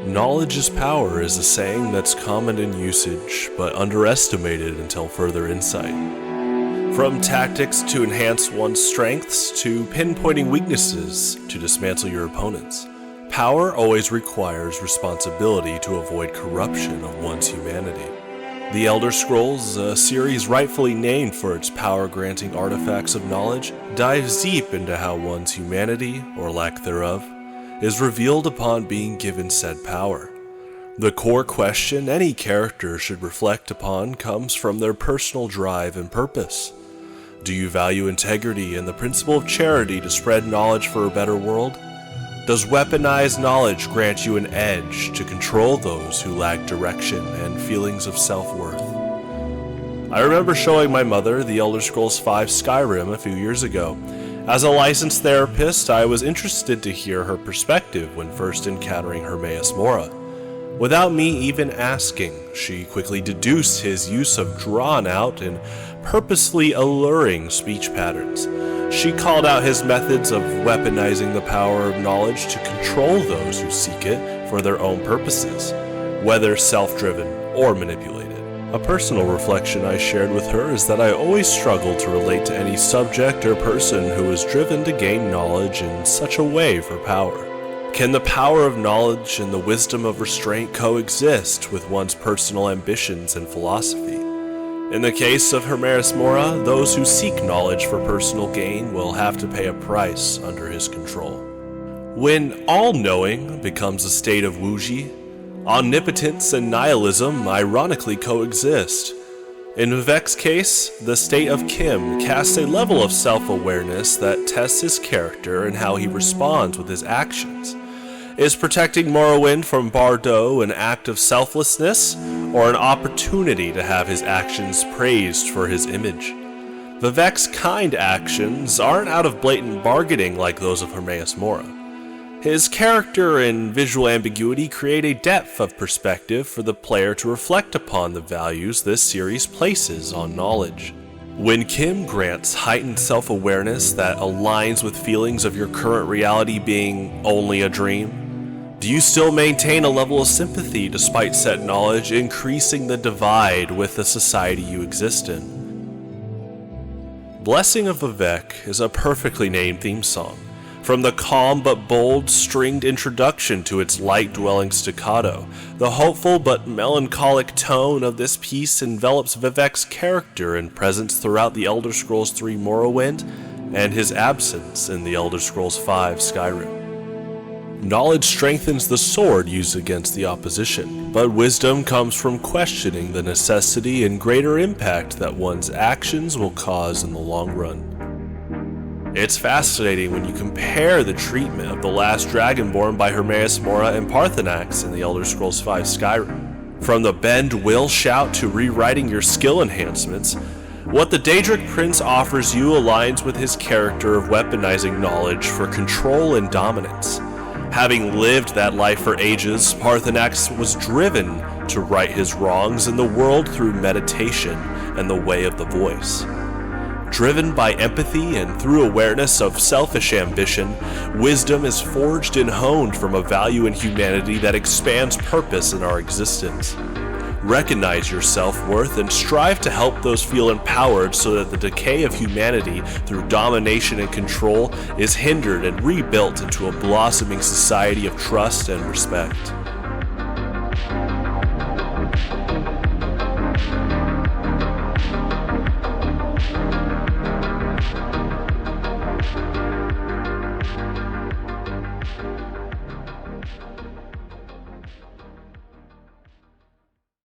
Knowledge is power is a saying that's common in usage, but underestimated until further insight. From tactics to enhance one's strengths, to pinpointing weaknesses to dismantle your opponents, power always requires responsibility to avoid corruption of one's humanity. The Elder Scrolls, a series rightfully named for its power-granting artifacts of knowledge, dives deep into how one's humanity, or lack thereof, is revealed upon being given said power. The core question any character should reflect upon comes from their personal drive and purpose. Do you value integrity and the principle of charity to spread knowledge for a better world? Does weaponized knowledge grant you an edge to control those who lack direction and feelings of self-worth? I remember showing my mother the Elder Scrolls V Skyrim a few years ago. As a licensed therapist, I was interested to hear her perspective when first encountering Hermaeus Mora. Without me even asking, she quickly deduced his use of drawn-out and purposely alluring speech patterns. She called out his methods of weaponizing the power of knowledge to control those who seek it for their own purposes, whether self-driven or manipulated. A personal reflection I shared with her is that I always struggle to relate to any subject or person who is driven to gain knowledge in such a way for power. Can the power of knowledge and the wisdom of restraint coexist with one's personal ambitions and philosophy? In the case of Hermaeus Mora, those who seek knowledge for personal gain will have to pay a price under his control. When all-knowing becomes a state of wuji, omnipotence and nihilism ironically coexist. In Vivec's case, the state of Kim casts a level of self-awareness that tests his character and how he responds with his actions. Is protecting Morrowind from Bardo an act of selflessness, or an opportunity to have his actions praised for his image? Vivec's kind actions aren't out of blatant bargaining like those of Hermaeus Mora. His character and visual ambiguity create a depth of perspective for the player to reflect upon the values this series places on knowledge. When Kim grants heightened self-awareness that aligns with feelings of your current reality being only a dream, do you still maintain a level of sympathy despite said knowledge increasing the divide with the society you exist in? Blessing of Vivec is a perfectly named theme song. From the calm but bold stringed introduction to its light-dwelling staccato, the hopeful but melancholic tone of this piece envelops Vivec's character and presence throughout the Elder Scrolls III Morrowind and his absence in the Elder Scrolls V Skyrim. Knowledge strengthens the sword used against the opposition, but wisdom comes from questioning the necessity and greater impact that one's actions will cause in the long run. It's fascinating when you compare the treatment of the last Dragonborn by Hermaeus Mora and Paarthurnax in the Elder Scrolls V Skyrim. From the bend will shout to rewriting your skill enhancements, what the Daedric Prince offers you aligns with his character of weaponizing knowledge for control and dominance. Having lived that life for ages, Paarthurnax was driven to right his wrongs in the world through meditation and the way of the voice. Driven by empathy and through awareness of selfish ambition, wisdom is forged and honed from a value in humanity that expands purpose in our existence. Recognize your self-worth and strive to help those feel empowered so that the decay of humanity through domination and control is hindered and rebuilt into a blossoming society of trust and respect.